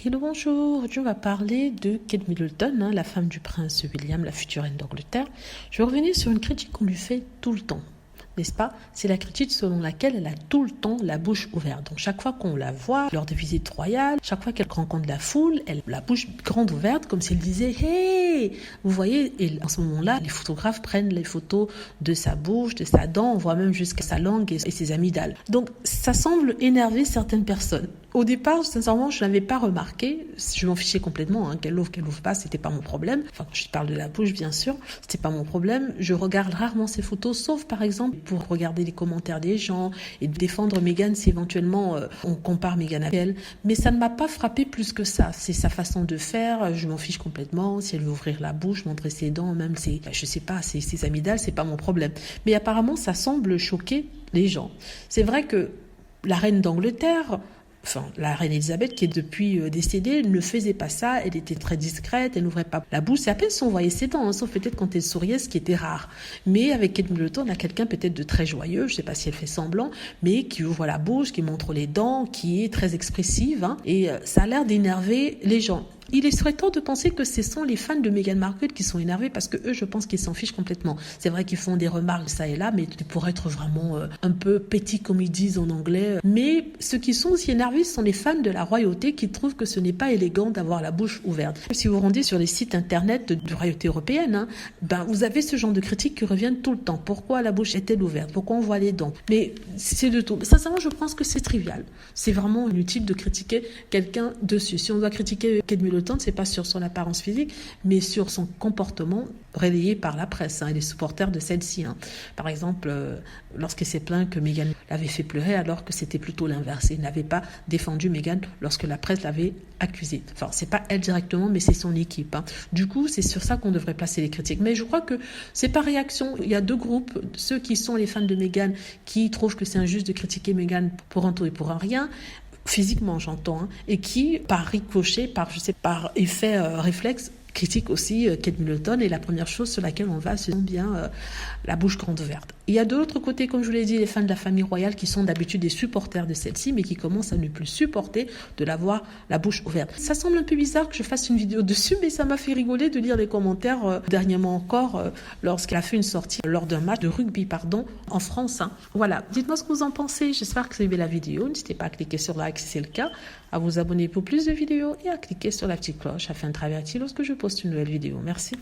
Hello, bonjour. Aujourd'hui, on va parler de Kate Middleton, la femme du prince William, la future reine d'Angleterre. Je vais revenir sur une critique qu'on lui fait tout le temps, n'est-ce pas? C'est la critique selon laquelle elle a tout le temps la bouche ouverte. Donc chaque fois qu'on la voit lors de visites royales, chaque fois qu'elle rencontre la foule, elle a la bouche grande ouverte comme si elle disait « Hey !» Vous voyez, et en ce moment-là, les photographes prennent les photos de sa bouche, de sa dent, on voit même jusqu'à sa langue et ses amygdales. Donc ça semble énerver certaines personnes. Au départ, sincèrement, je n'avais pas remarqué. Je m'en fichais complètement. Qu'elle ouvre pas, c'était pas mon problème. Enfin, quand je parle de la bouche, bien sûr, c'était pas mon problème. Je regarde rarement ces photos, sauf par exemple pour regarder les commentaires des gens et défendre Meghan si éventuellement on compare Meghan à elle. Mais ça ne m'a pas frappé plus que ça. C'est sa façon de faire. Je m'en fiche complètement. Si elle veut ouvrir la bouche, montrer ses dents, même je sais pas, ses amygdales, c'est pas mon problème. Mais apparemment, ça semble choquer les gens. C'est vrai que la reine d'Angleterre, la reine Elisabeth, qui est depuis décédée, ne faisait pas ça. Elle était très discrète, elle n'ouvrait pas la bouche. C'est à peine si on voyait ses dents, sauf peut-être quand elle souriait, ce qui était rare. Mais avec Kate Middleton, on a quelqu'un peut-être de très joyeux, je ne sais pas si elle fait semblant, mais qui ouvre la bouche, qui montre les dents, qui est très expressive. Et ça a l'air d'énerver les gens. Il serait temps de penser que ce sont les fans de Meghan Markle qui sont énervés parce que eux, je pense qu'ils s'en fichent complètement. C'est vrai qu'ils font des remarques ça et là, mais pour être vraiment un peu petty comme ils disent en anglais. Mais ceux qui sont aussi énervés sont les fans de la royauté qui trouvent que ce n'est pas élégant d'avoir la bouche ouverte. Si vous rendez sur les sites internet de royauté européenne, vous avez ce genre de critiques qui reviennent tout le temps. Pourquoi la bouche est-elle ouverte? Pourquoi on voit les dents? Mais c'est de tout. Sincèrement, je pense que c'est trivial. C'est vraiment inutile de critiquer quelqu'un dessus. Si on doit critiquer Kate Middleton, c'est pas sur son apparence physique, mais sur son comportement relayé par la presse et les supporters de celle-ci. Par exemple, lorsqu'il s'est plaint que Meghan l'avait fait pleurer, alors que c'était plutôt l'inverse. Il n'avait pas défendu Meghan lorsque la presse l'avait accusée. Enfin, c'est pas elle directement, mais c'est son équipe. Du coup, c'est sur ça qu'on devrait placer les critiques. Mais je crois que c'est par réaction. Il y a deux groupes, ceux qui sont les fans de Meghan, qui trouvent que c'est injuste de critiquer Meghan pour un tout et pour un rien, physiquement j'entends, et qui, par ricochet, par effet réflexe, critique aussi Kate Middleton, et la première chose sur laquelle on va, c'est bien la bouche grande ouverte. Il y a de l'autre côté, comme je vous l'ai dit, les fans de la famille royale qui sont d'habitude des supporters de celle-ci, mais qui commencent à ne plus supporter de l'avoir la bouche ouverte. Ça semble un peu bizarre que je fasse une vidéo dessus, mais ça m'a fait rigoler de lire les commentaires dernièrement encore, lorsqu'elle a fait une sortie lors d'un match de rugby, en France. Voilà, dites-moi ce que vous en pensez. J'espère que vous avez aimé la vidéo. N'hésitez pas à cliquer sur like si c'est le cas, à vous abonner pour plus de vidéos et à cliquer sur la petite cloche afin de être averti lorsque je poste une nouvelle vidéo. Merci.